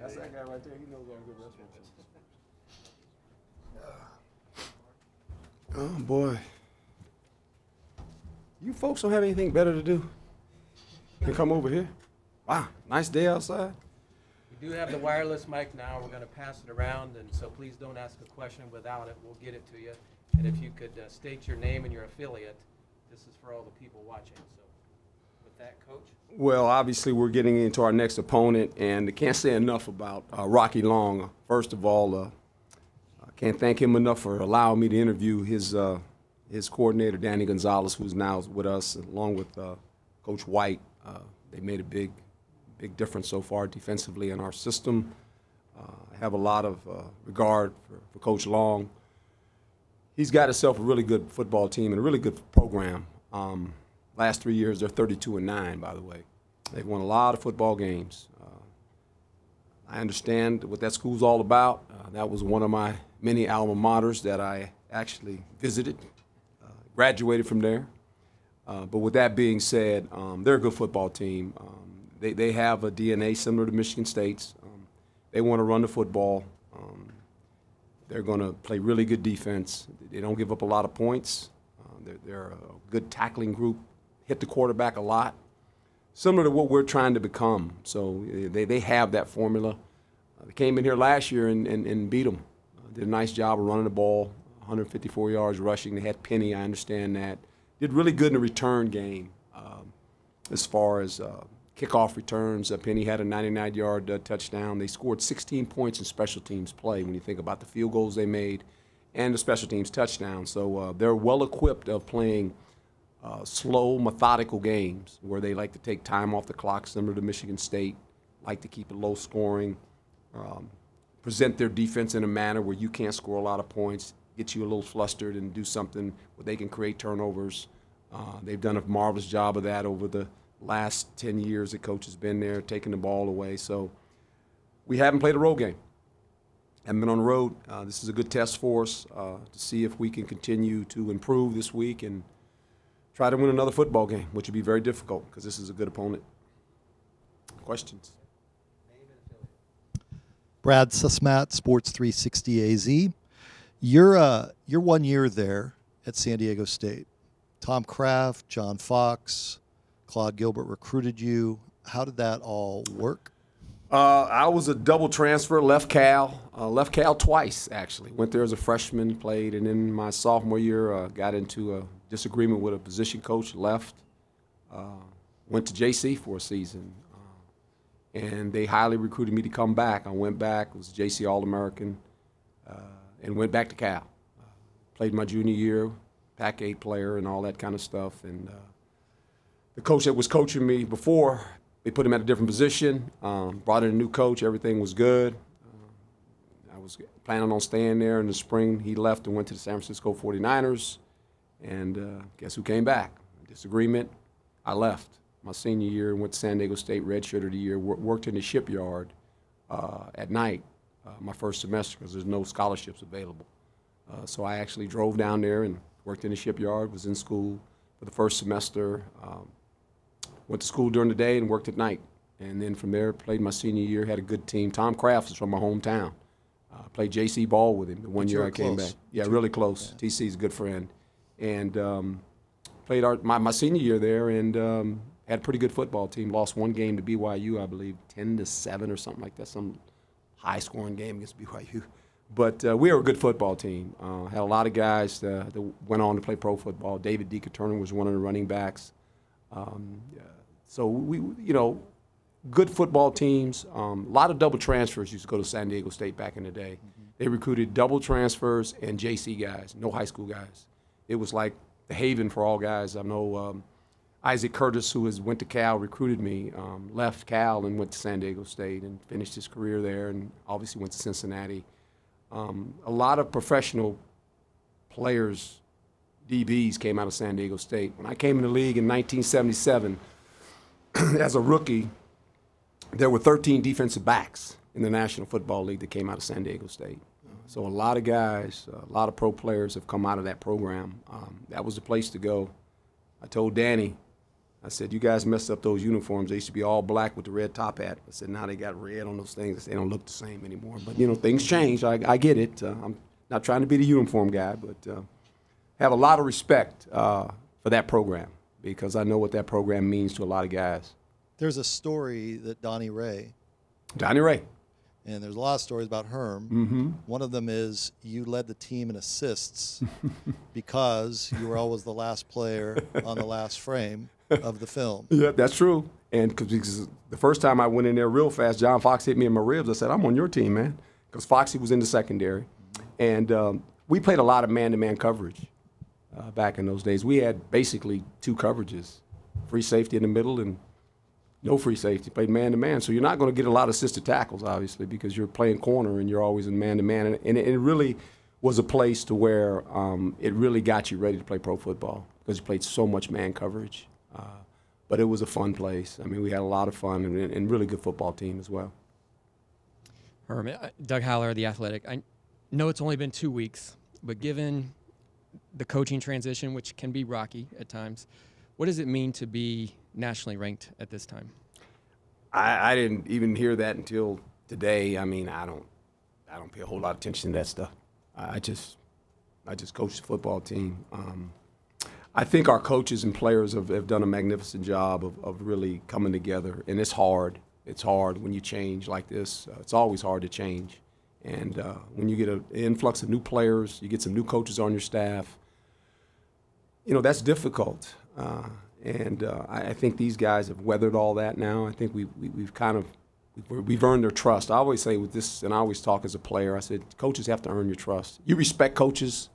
That's that guy right there. He knows all good restaurants. Oh, boy. You folks don't have anything better to do than come over here? Wow, nice day outside. We do have the wireless mic now. We're going to pass it around, and so please don't ask a question without it. We'll get it to you. And if you could state your name and your affiliate, this is for all the people watching. So with that, Coach. Well, obviously we're getting into our next opponent, and I can't say enough about Rocky Long. First of all, I can't thank him enough for allowing me to interview his coordinator, Danny Gonzalez, who's now with us, along with Coach White. They made a big difference so far defensively in our system. I have a lot of regard for Coach Long. He's got himself a really good football team and a really good program. Last 3 years, they're 32-9, by the way. They've won a lot of football games. I understand what that school's all about. That was one of my many alma maters that I actually visited, graduated from there. But with that being said, they're a good football team. They have a DNA similar to Michigan State's. They want to run the football. They're going to play really good defense. They don't give up a lot of points. They're a good tackling group, hit the quarterback a lot, similar to what we're trying to become. So they have that formula. They came in here last year and beat them. Did a nice job of running the ball, 154 yards rushing. They had Penny, I understand that. Did really good in the return game as far as kickoff returns. Penny had a 99-yard touchdown. They scored 16 points in special teams play when you think about the field goals they made and the special teams touchdown. So they're well equipped of playing slow, methodical games where they like to take time off the clock, similar to Michigan State, like to keep it low scoring, present their defense in a manner where you can't score a lot of points, get you a little flustered and do something where they can create turnovers. They've done a marvelous job of that over the last 10 years the coach has been there, taking the ball away. So we haven't played a road game. Haven't been on the road. This is a good test for us to see if we can continue to improve this week and try to win another football game, which would be very difficult because this is a good opponent. Questions? Brad Sussmat, Sports 360 AZ. You're 1 year there at San Diego State. Tom Kraft, John Fox, Claude Gilbert recruited you. How did that all work? I was a double transfer, left Cal twice, actually. Went there as a freshman, played, and then my sophomore year got into a disagreement with a position coach, left. Went to JC for a season, and they highly recruited me to come back. I went back, was JC All-American, and went back to Cal. Played my junior year, Pac-8 player and all that kind of stuff. And the coach that was coaching me before, they put him at a different position, brought in a new coach, everything was good. I was planning on staying there in the spring. He left and went to the San Francisco 49ers, and guess who came back? Disagreement, I left. My senior year, went to San Diego State, redshirted a year, worked in the shipyard at night my first semester because there's no scholarships available. So I actually drove down there and worked in the shipyard, was in school for the first semester, went to school during the day and worked at night. And then from there, played my senior year, had a good team. Tom Kraft is from my hometown. Played JC ball with him the 1 year I came back. Yeah, really close. Yeah. TC's a good friend. And played my senior year there and had a pretty good football team. Lost one game to BYU, I believe, 10-7 or something like that, some high-scoring game against BYU. But we were a good football team. Had a lot of guys that went on to play pro football. David Decaturner was one of the running backs. So we, good football teams. A lot of double transfers used to go to San Diego State back in the day. Mm-hmm. They recruited double transfers and JC guys, no high school guys. It was like the haven for all guys. I know Isaac Curtis, who went to Cal, recruited me, left Cal and went to San Diego State and finished his career there and obviously went to Cincinnati. A lot of professional players, DBs, came out of San Diego State. When I came in the league in 1977, as a rookie, there were 13 defensive backs in the National Football League that came out of San Diego State. So a lot of guys, a lot of pro players have come out of that program. That was the place to go. I told Danny, I said, you guys messed up those uniforms. They used to be all black with the red top hat. I said, now they got red on those things. I said, they don't look the same anymore. But, you know, things change. I get it. I'm not trying to be the uniform guy, but have a lot of respect for that program because I know what that program means to a lot of guys. There's a story that Donnie Ray, and there's a lot of stories about Herm. Mm-hmm. One of them is you led the team in assists because you were always the last player on the last frame of the film. Yeah, that's true. And because the first time I went in there real fast, John Fox hit me in my ribs. I said, I'm on your team, man, because Foxy was in the secondary. And we played a lot of man-to-man coverage back in those days. We had basically two coverages, free safety in the middle and no free safety. Played man-to-man. So you're not going to get a lot of assisted tackles, obviously, because you're playing corner and you're always in man-to-man. And it really was a place to where it really got you ready to play pro football because you played so much man coverage. But it was a fun place. I mean, we had a lot of fun and really good football team as well. Herm, Doug Haller, The Athletic. I know it's only been 2 weeks, but given the coaching transition, which can be rocky at times, what does it mean to be nationally ranked at this time? I didn't even hear that until today. I mean, I don't pay a whole lot of attention to that stuff. I just coach the football team. I think our coaches and players have done a magnificent job of really coming together, and it's hard. It's hard when you change like this. It's always hard to change. And when you get an influx of new players, you get some new coaches on your staff, you know, that's difficult. I think these guys have weathered all that now. I think we've earned their trust. I always say with this, and I always talk as a player, I said, coaches have to earn your trust. You respect coaches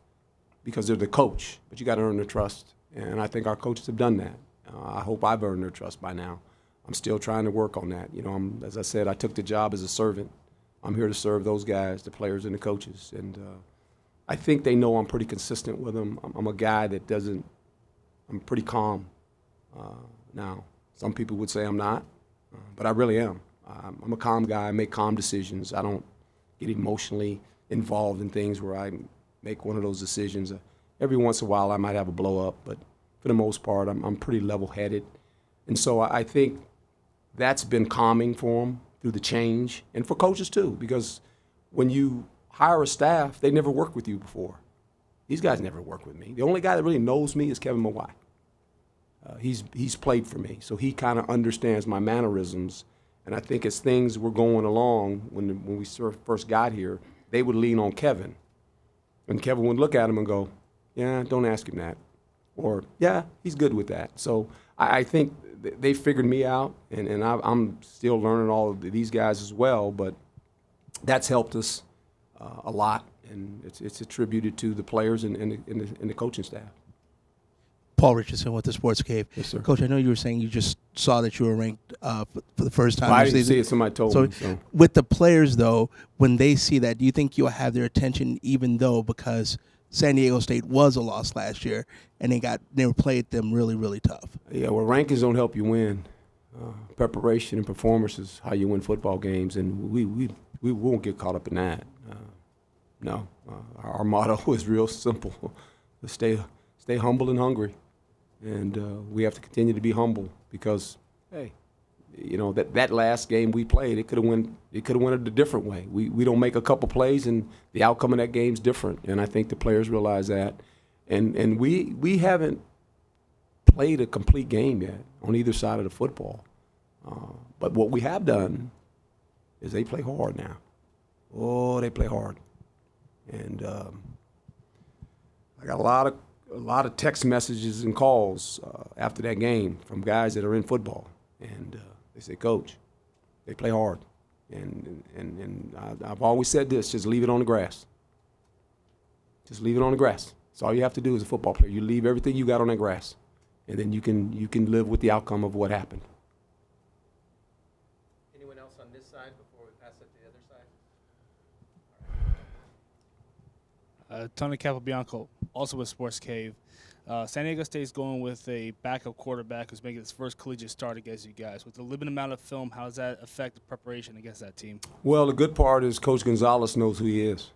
because they're the coach, but you got to earn their trust. And I think our coaches have done that. I hope I've earned their trust by now. I'm still trying to work on that. You know, as I said, I took the job as a servant. I'm here to serve those guys, the players and the coaches. And I think they know I'm pretty consistent with them. I'm a guy that doesn't – I'm pretty calm now. Some people would say I'm not, but I really am. I'm a calm guy. I make calm decisions. I don't get emotionally involved in things where I make one of those decisions. Every once in a while I might have a blow-up, but for the most part I'm pretty level-headed. And so I think that's been calming for them through the change, and for coaches too, because when you hire a staff, they never worked with you before. These guys never worked with me. The only guy that really knows me is Kevin Mawai. He's played for me, so he kind of understands my mannerisms. And I think as things were going along, when we first got here, they would lean on Kevin. And Kevin would look at him and go, yeah, don't ask him that. Or, yeah, he's good with that. So I think they figured me out, and I'm still learning all of these guys as well, but that's helped us a lot, and it's attributed to the players and the coaching staff. Paul Richardson with the Sports Cave. Yes, sir. Coach, I know you were saying you just saw that you were ranked for the first time. Well, I didn't see it. Somebody told me. So. With the players, though, when they see that, do you think you'll have their attention even though because San Diego State was a loss last year and they played them really, really tough? Yeah, well, rankings don't help you win. Preparation and performance is how you win football games, and we won't get caught up in that. No. Our motto is real simple. Stay humble and hungry. And we have to continue to be humble because, hey, you know, that last game we played, it could have went a different way. We don't make a couple plays, and the outcome of that game's different. And I think the players realize that. And we haven't played a complete game yet on either side of the football. But what we have done is they play hard now. Oh, they play hard. And I got a lot of text messages and calls after that game from guys that are in football, and they say, Coach, they play hard, and I've always said this: just leave it on the grass. Just leave it on the grass. That's all you have to do as a football player. You leave everything you got on that grass, and then you can live with the outcome of what happened. Anyone else on this side before we pass it to the other side? Tony Capobianco, also with Sports Cave. San Diego State's going with a backup quarterback who's making his first collegiate start against you guys. With the limited amount of film, how does that affect the preparation against that team? Well, the good part is Coach Gonzalez knows who he is.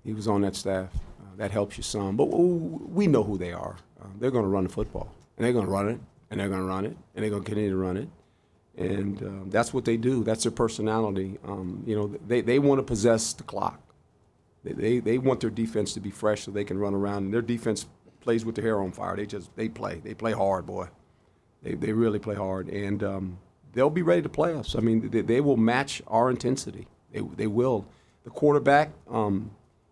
He was on that staff. That helps you some. But we know who they are. They're going to run the football, and they're going to run it, and they're going to run it, and they're going to continue to run it. And that's what they do. That's their personality. You know, they want to possess the clock. They want their defense to be fresh so they can run around. And their defense plays with their hair on fire. They play hard, boy. They really play hard, and they'll be ready to play us. I mean, they will match our intensity. They will. The quarterback,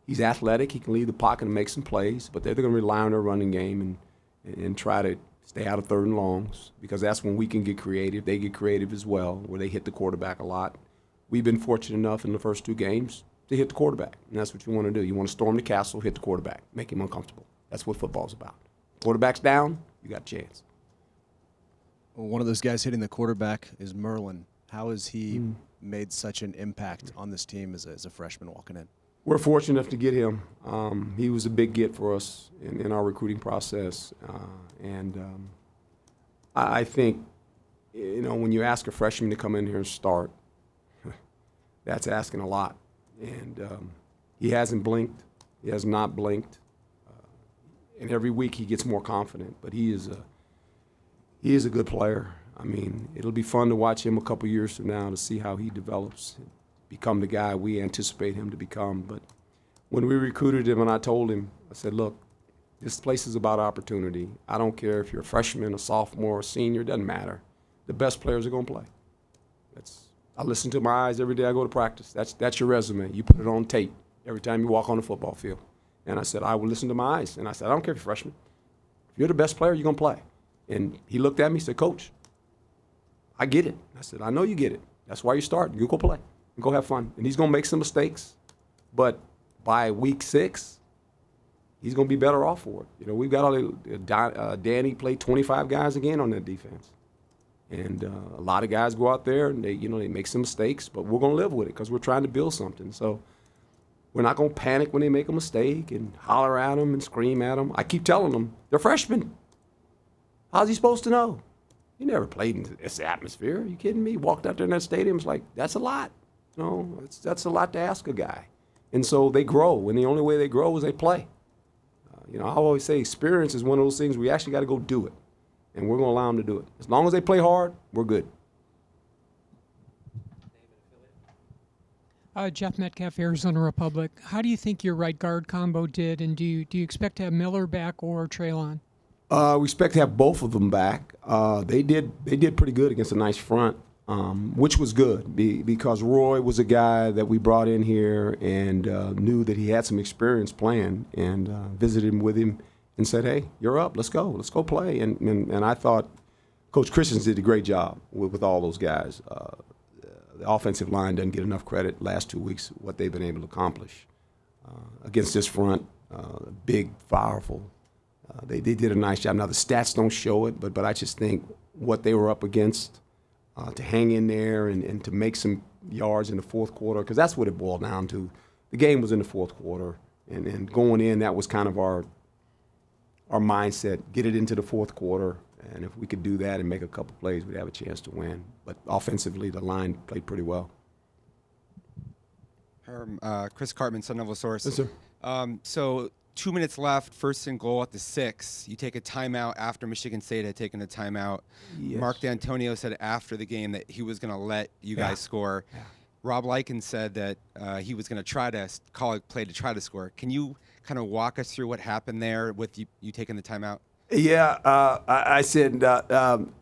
he's athletic. He can leave the pocket and make some plays, but they're going to rely on their running game and try to stay out of 3rd and longs, because that's when we can get creative. They get creative as well, where they hit the quarterback a lot. We've been fortunate enough in the first 2 games to hit the quarterback, and that's what you want to do. You want to storm the castle, hit the quarterback, make him uncomfortable. That's what football's about. Quarterback's down, you got a chance. Well, one of those guys hitting the quarterback is Merlin. How has he made such an impact on this team as a freshman walking in? We're fortunate enough to get him. He was a big get for us in our recruiting process. I think, you know, when you ask a freshman to come in here and start, that's asking a lot. And he hasn't blinked. He has not blinked. And every week he gets more confident. But he is a good player. I mean, it'll be fun to watch him a couple years from now to see how he develops, become the guy we anticipate him to become. But when we recruited him and I told him, I said, look, this place is about opportunity. I don't care if you're a freshman, a sophomore, a senior, it doesn't matter. The best players are going to play. I listen to my eyes every day I go to practice. That's your resume. You put it on tape every time you walk on the football field. And I said, I will listen to my eyes. And I said, I don't care if you're a freshman. If you're the best player, you're going to play. And he looked at me and said, Coach, I get it. I said, I know you get it. That's why you start. You go play and go have fun. And he's going to make some mistakes, but by week 6, he's going to be better off for it. You know, we've got Danny played 25 guys again on that defense. And a lot of guys go out there and they make some mistakes, but we're going to live with it because we're trying to build something. So we're not going to panic when they make a mistake and holler at them and scream at them. I keep telling them, they're freshmen. How's he supposed to know? He never played in this atmosphere. Are you kidding me? Walked out there in that stadium. It's like, that's a lot. You know, that's a lot to ask a guy. And so they grow, and the only way they grow is they play. You know, I always say experience is one of those things where you actually got to go do it, and we're going to allow them to do it. As long as they play hard, we're good. Jeff Metcalf, Arizona Republic. How do you think your right guard combo did, and do you expect to have Miller back or Treylon? We expect to have both of them back. They did pretty good against a nice front, which was good because Roy was a guy that we brought in here and knew that he had some experience playing, and visited him with him and said, hey, you're up, let's go play. And I thought Coach Christians did a great job with all those guys. The offensive line doesn't get enough credit last 2 weeks, what they've been able to accomplish against this front, big, powerful. They did a nice job. Now, the stats don't show it, but I just think what they were up against, to hang in there and to make some yards in the fourth quarter, because that's what it boiled down to. The game was in the fourth quarter, and going in, that was kind of our mindset, get it into the fourth quarter, and if we could do that and make a couple plays, we'd have a chance to win. But offensively, the line played pretty well. Herm, Chris Cartman, Sun Devil Source. Yes, sir. So 2 minutes left, 1st and goal at the 6. You take a timeout after Michigan State had taken a timeout. Yes. Mark D'Antonio said after the game that he was going to let you guys score. Yeah. Rob Likens said that he was going to try to call a play to try to score. Can you kind of walk us through what happened there with you taking the timeout? Yeah, I said, don't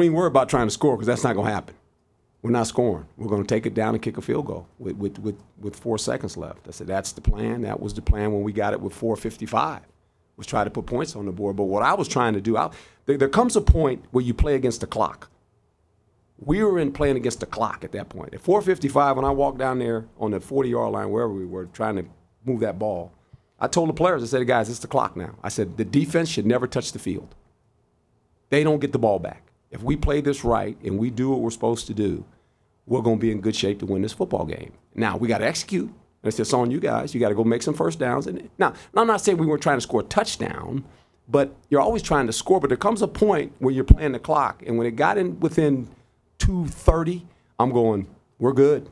even worry about trying to score because that's not going to happen. We're not scoring. We're going to take it down and kick a field goal with 4 seconds left. I said, that's the plan. That was the plan when we got it with 4:55, was try to put points on the board. But what I was trying to do, there comes a point where you play against the clock. We were playing against the clock at that point. At 4:55, when I walked down there on the 40-yard line, wherever we were, trying to move that ball, I told the players, I said, guys, it's the clock now. I said, the defense should never touch the field. They don't get the ball back. If we play this right and we do what we're supposed to do, we're going to be in good shape to win this football game. Now, we got to execute. And I said, it's on you guys. You got to go make some first downs. And now, I'm not saying we weren't trying to score a touchdown, but you're always trying to score. But there comes a point where you're playing the clock, and when it got in within 2:30, I'm going, we're good.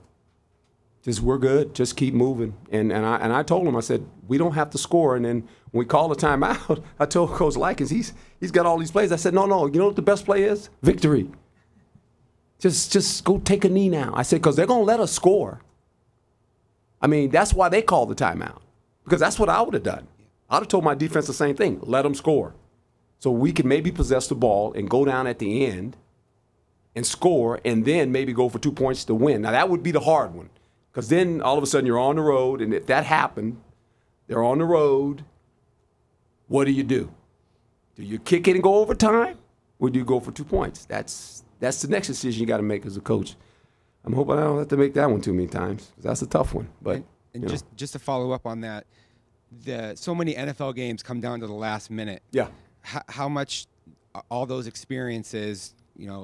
Just we're good. Just keep moving. And I told him, I said, we don't have to score. And then when we called the timeout, I told Coach Likens, he's got all these plays. I said, no, you know what the best play is? Victory. Just go take a knee now. I said, because they're going to let us score. I mean, that's why they called the timeout. Because that's what I would have done. I would have told my defense the same thing. Let them score. So we can maybe possess the ball and go down at the end and score and then maybe go for 2 points to win. Now, that would be the hard one. Because then all of a sudden you're on the road, and if that happened, they're on the road, what do? Do you kick it and go overtime, or do you go for 2 points? That's the next decision you got to make as a coach. I'm hoping I don't have to make that one too many times, 'cause that's a tough one. But and just to follow up on that, so many NFL games come down to the last minute. Yeah. How much all those experiences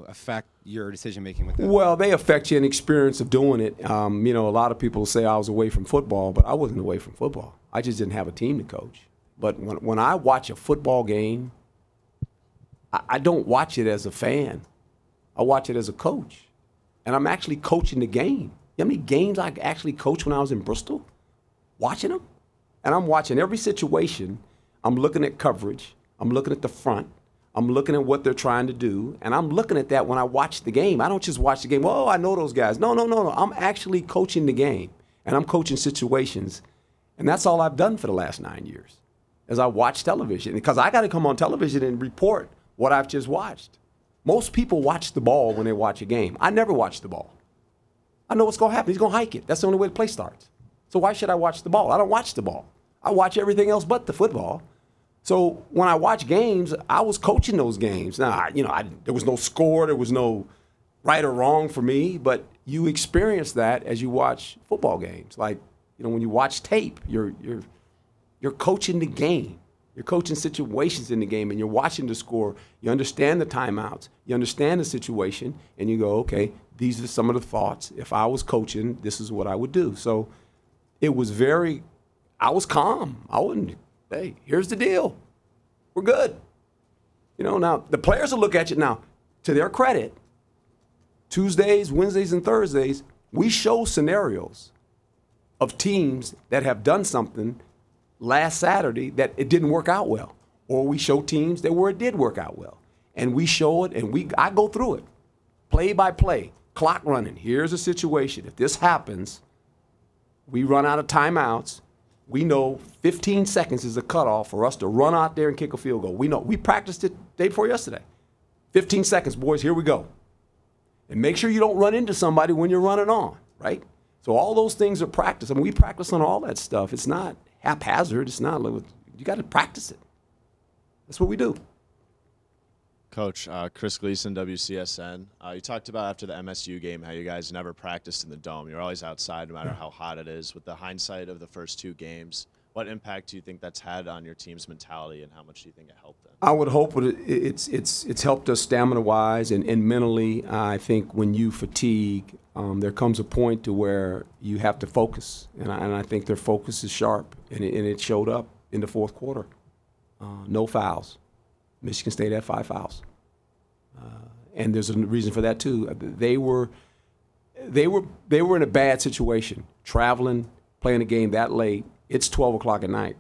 affect your decision making with that? Well, they affect you in experience of doing it. A lot of people say I was away from football, but I wasn't away from football. I just didn't have a team to coach. But when I watch a football game, I don't watch it as a fan. I watch it as a coach. And I'm actually coaching the game. You know how many games I actually coached when I was in Bristol? Watching them. And I'm watching every situation. I'm looking at coverage. I'm looking at the front. I'm looking at what they're trying to do, and I'm looking at that when I watch the game. I don't just watch the game, oh, I know those guys. No. I'm actually coaching the game, and I'm coaching situations, and that's all I've done for the last 9 years, is I watch television, because I got to come on television and report what I've just watched. Most people watch the ball when they watch a game. I never watch the ball. I know what's going to happen. He's going to hike it. That's the only way the play starts. So why should I watch the ball? I don't watch the ball. I watch everything else but the football. So when I watch games, I was coaching those games. Now, there was no score, there was no right or wrong for me, but you experience that as you watch football games. Like, when you watch tape, you're coaching the game. You're coaching situations in the game, and you're watching the score. You understand the timeouts. You understand the situation, and you go, okay, these are some of the thoughts. If I was coaching, this is what I would do. So it was I was calm. I wouldn't. Hey, here's the deal. We're good. Now the players will look at you. Now, to their credit, Tuesdays, Wednesdays, and Thursdays, we show scenarios of teams that have done something last Saturday that it didn't work out well. Or we show teams where it did work out well. And we show it, and I go through it, play by play, clock running. Here's a situation. If this happens, we run out of timeouts. We know 15 seconds is a cutoff for us to run out there and kick a field goal. We know. We practiced it day before yesterday. 15 seconds, boys, here we go. And make sure you don't run into somebody when you're running on, right? So all those things are practice. I mean, we practice on all that stuff. It's not haphazard. It's not, you got to practice it. That's what we do. Coach, Chris Gleason, WCSN. You talked about after the MSU game how you guys never practiced in the dome. You're always outside no matter how hot it is. With the hindsight of the first two games, what impact do you think that's had on your team's mentality, and how much do you think it helped them? I would hope it's helped us stamina-wise and mentally. I think when you fatigue, there comes a point to where you have to focus, and I think their focus is sharp, and it showed up in the fourth quarter. No fouls. Michigan State had 5 fouls, and there's a reason for that too. They were in a bad situation, traveling, playing a game that late. It's 12 o'clock at night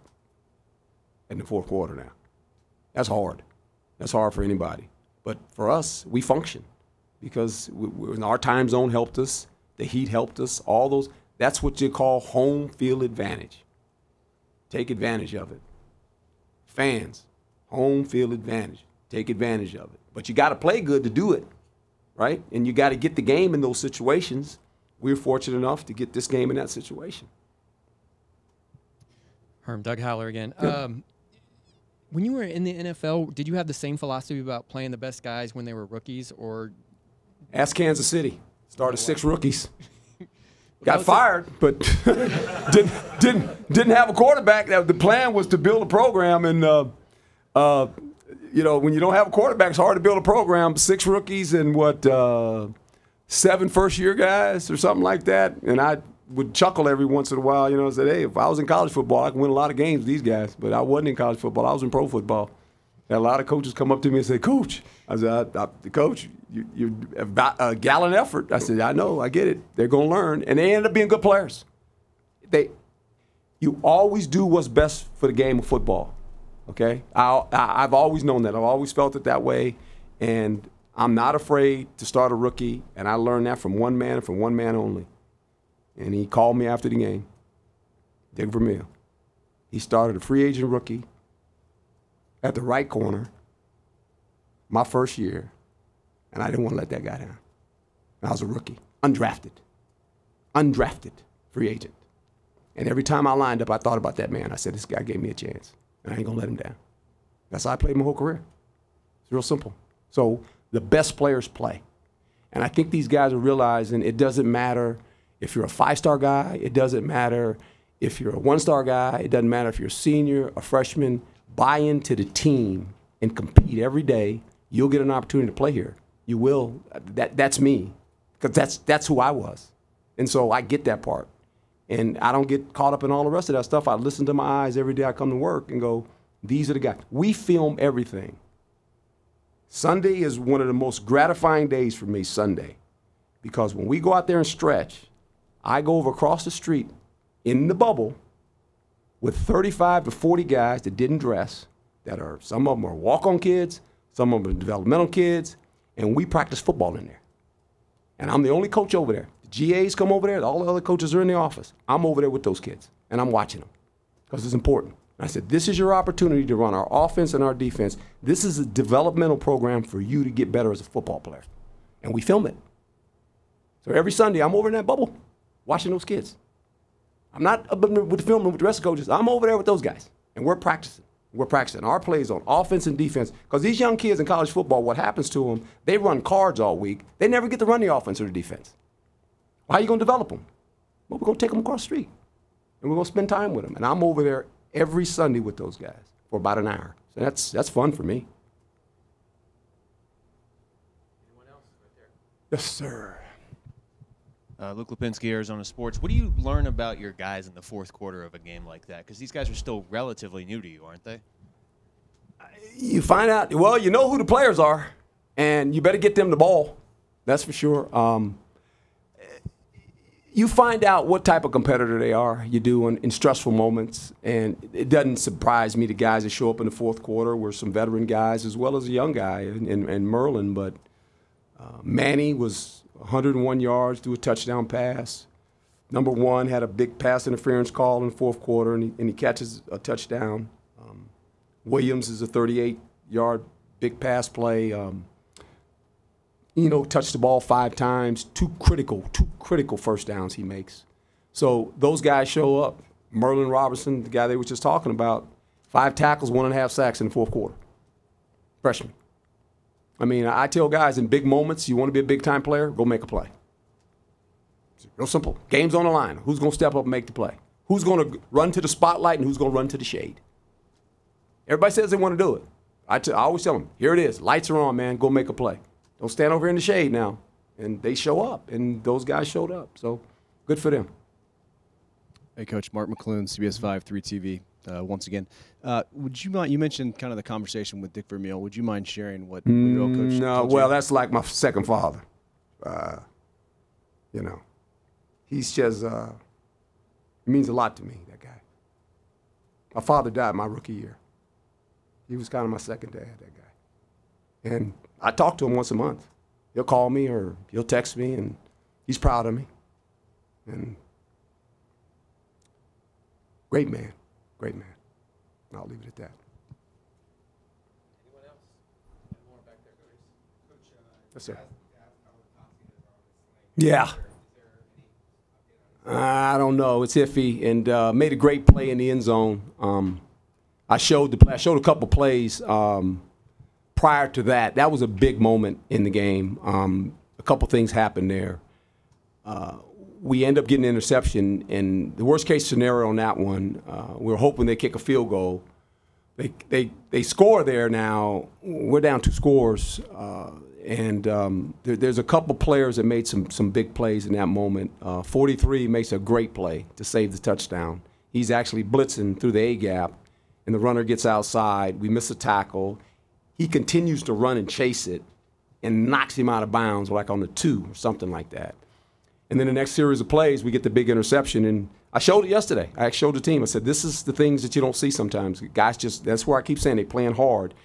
in the fourth quarter now. That's hard. That's hard for anybody. But for us, we function because our time zone helped us. The heat helped us. All those. That's what you call home field advantage. Take advantage of it. Fans. Home field advantage. Take advantage of it. But you got to play good to do it, right? And you got to get the game in those situations. We were fortunate enough to get this game in that situation. Herm, Doug Howler again. Yeah. When you were in the NFL, did you have the same philosophy about playing the best guys when they were rookies, or? Ask Kansas City. Started 6 rookies. Got fired, but didn't have a quarterback. The plan was to build a program, and when you don't have a quarterback, it's hard to build a program. 6 rookies and 7 first-year guys or something like that. And I would chuckle every once in a while, and say, hey, if I was in college football, I could win a lot of games with these guys. But I wasn't in college football. I was in pro football. A lot of coaches come up to me and say, Coach, I said, Coach, you're about a gallon effort. I said, I know, I get it. They're going to learn. And they end up being good players. You always do what's best for the game of football, okay? I've always known that. I've always felt it that way. And I'm not afraid to start a rookie. And I learned that from one man and from one man only. And he called me after the game, Dick Vermeil. He started a free agent rookie at the right corner my first year, and I didn't want to let that guy down. And I was a rookie, undrafted free agent. And every time I lined up, I thought about that man. I said, this guy gave me a chance, and I ain't going to let him down. That's how I played my whole career. It's real simple. So the best players play. And I think these guys are realizing it doesn't matter if you're a five-star guy. It doesn't matter if you're a one-star guy. It doesn't matter if you're a senior, a freshman. Buy into the team and compete every day. You'll get an opportunity to play here. You will. That's me, because that's who I was. And so I get that part. And I don't get caught up in all the rest of that stuff. I listen to my eyes every day I come to work and go, these are the guys. We film everything. Sunday is one of the most gratifying days for me, Sunday, because when we go out there and stretch, I go over across the street in the bubble with 35 to 40 guys that didn't dress, some of them are walk-on kids, some of them are developmental kids, and we practice football in there. And I'm the only coach over there. The GAs come over there, all the other coaches are in the office. I'm over there with those kids, and I'm watching them because it's important. And I said, this is your opportunity to run our offense and our defense. This is a developmental program for you to get better as a football player. And we film it. So every Sunday, I'm over in that bubble watching those kids. I'm not up with the film with the rest of the coaches. I'm over there with those guys, and we're practicing. We're practicing our plays on offense and defense, because these young kids in college football, what happens to them, they run cards all week. They never get to run the offense or the defense. How are you going to develop them? Well, we're going to take them across the street, and we're going to spend time with them. And I'm over there every Sunday with those guys for about an hour. So that's fun for me. Anyone else right there? Yes, sir. Luke Lipinski, Arizona Sports. What do you learn about your guys in the fourth quarter of a game like that? Because these guys are still relatively new to you, aren't they? You find out, well, you know who the players are, and you better get them the ball. That's for sure. You find out what type of competitor they are. You do in stressful moments, and it doesn't surprise me the guys that show up in the fourth quarter were some veteran guys as well as a young guy in Merlin, but Manny was 101 yards, threw a touchdown pass. Number one had a big pass interference call in the fourth quarter, and he catches a touchdown. Williams is a 38-yard big pass play. Touched the ball 5 times. Two critical first downs he makes. So those guys show up. Merlin Robertson, the guy they were just talking about, 5 tackles, 1.5 sacks in the fourth quarter. Freshman. I mean, I tell guys in big moments, you want to be a big-time player, go make a play. It's real simple. Game's on the line. Who's going to step up and make the play? Who's going to run to the spotlight and who's going to run to the shade? Everybody says they want to do it. I always tell them, here it is. Lights are on, man. Go make a play. Don't stand over in the shade now. And they show up, and those guys showed up. So good for them. Hey, Coach. Mark McClune, CBS 5, 3 TV. Once again, would you mind? You mentioned kind of the conversation with Dick Vermeil. Would you mind sharing what your old coach? No, well, that's like my second father. He's just he means a lot to me. That guy. My father died my rookie year. He was kind of my second dad. That guy, and I talk to him once a month. He'll call me or he'll text me, and he's proud of me. And great man. Great man. And I'll leave it at that. Anyone else? More back there, Coach. Yes, sir. Yeah. I don't know. It's iffy, and made a great play in the end zone. I showed the play. I showed a couple plays prior to that. That was a big moment in the game. A couple things happened there. We end up getting an interception, and the worst-case scenario on that one, we were hoping they kick a field goal. They score there now. We're down 2 scores, and there's a couple players that made some big plays in that moment. 43 makes a great play to save the touchdown. He's actually blitzing through the A-gap, and the runner gets outside. We miss a tackle. he continues to run and chase it and knocks him out of bounds, like on the 2 or something like that. And then the next series of plays, we get the big interception. And I showed it yesterday. I showed the team. I said, this is the things that you don't see sometimes. Guys that's where I keep saying they're playing hard.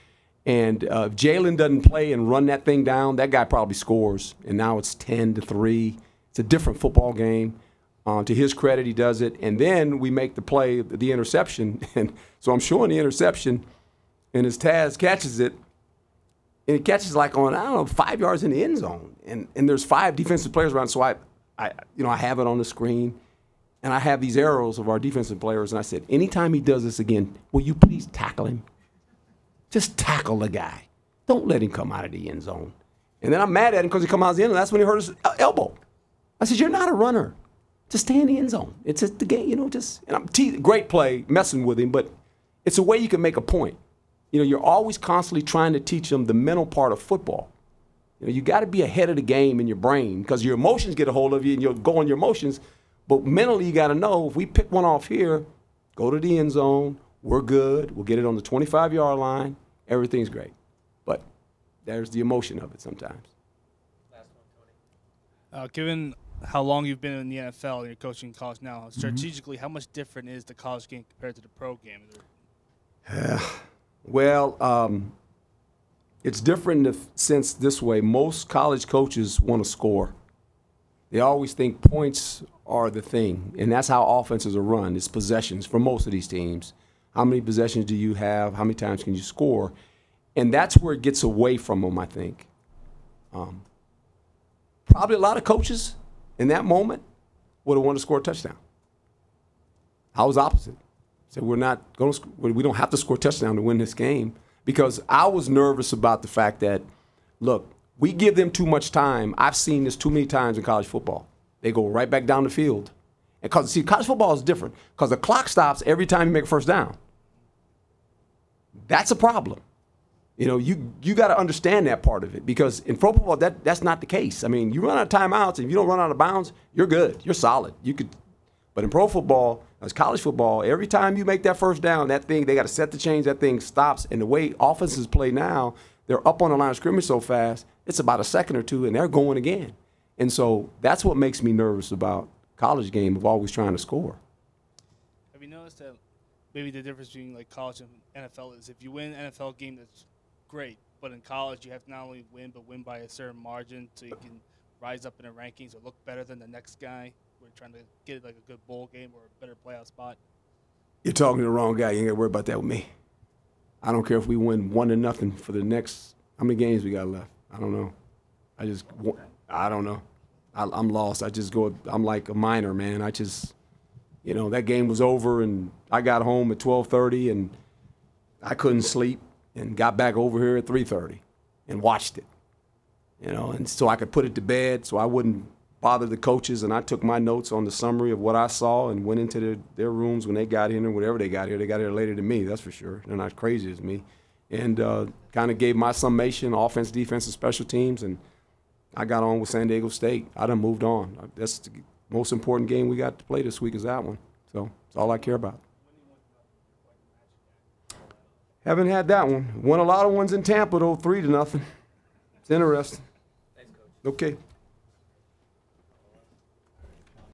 And if Jalen doesn't play and run that thing down, that guy probably scores. And now it's 10-3. It's a different football game. To his credit, he does it. And then we make the play, the interception. And so I'm showing the interception, and as Taz catches it, and he catches like on, 5 yards in the end zone. And there's 5 defensive players around, so I have it on the screen, and I have these arrows of our defensive players, and I said, anytime he does this again, will you please tackle him? Just tackle the guy. Don't let him come out of the end zone. And then I'm mad at him because he come out of the end zone. That's when he hurt his elbow. I said, you're not a runner. Just stay in the end zone. It's just the game, and I'm great play, messing with him, but it's a way you can make a point. You're always constantly trying to teach them the mental part of football. You got to be ahead of the game in your brain because your emotions get a hold of you and you'll go on your emotions. But mentally, you got to know if we pick one off here, go to the end zone, we're good. We'll get it on the 25-yard line. Everything's great. But there's the emotion of it sometimes. Last one, Tony. Given how long you've been in the NFL and you're coaching college now, strategically, how much different is the college game compared to the pro game? Well, it's different in the sense this way. Most college coaches want to score. They always think points are the thing, and that's how offenses are run. It's possessions for most of these teams. How many possessions do you have? How many times can you score? And that's where it gets away from them, I think. Probably a lot of coaches in that moment would have wanted to score a touchdown. I was opposite. Said we don't have to score a touchdown to win this game, because I was nervous about the fact that, look, we give them too much time. I've seen this too many times in college football. They go right back down the field. And college football is different because the clock stops every time you make a first down. That's a problem. You got to understand that part of it, because in pro football that's not the case. I mean, you run out of timeouts, and if you don't run out of bounds, you're good. You're solid. But in pro football, as college football, every time you make that first down, that thing, they got to set the change, that thing stops. And the way offenses play now, they're up on the line of scrimmage so fast, it's about a second or two, and they're going again. And so that's what makes me nervous about college game of always trying to score. Have you noticed that maybe the difference between like college and NFL is if you win an NFL game, that's great. But in college, you have to not only win, but win by a certain margin so you can rise up in the rankings or look better than the next guy. We're trying to get like a good bowl game or a better playoff spot. You're talking to the wrong guy. You ain't got to worry about that with me. I don't care if we win 1-0 for the next, how many games we got left? I don't know. I don't know. I'm lost. I'm like a minor, man. That game was over, and I got home at 12:30, and I couldn't sleep, and got back over here at 3:30 and watched it. And so I could put it to bed so I wouldn't bother the coaches, and I took my notes on the summary of what I saw and went into their rooms when they got in, or whatever they got here. They got here later than me, that's for sure. They're not crazy as me. And kind of gave my summation, offense, defense, and special teams, and I got on with San Diego State. I done moved on. That's the most important game we got to play this week is that one. So that's all I care about. Haven't had that one. Won a lot of ones in Tampa, though, 3-0. It's interesting. Thanks, Coach. Okay.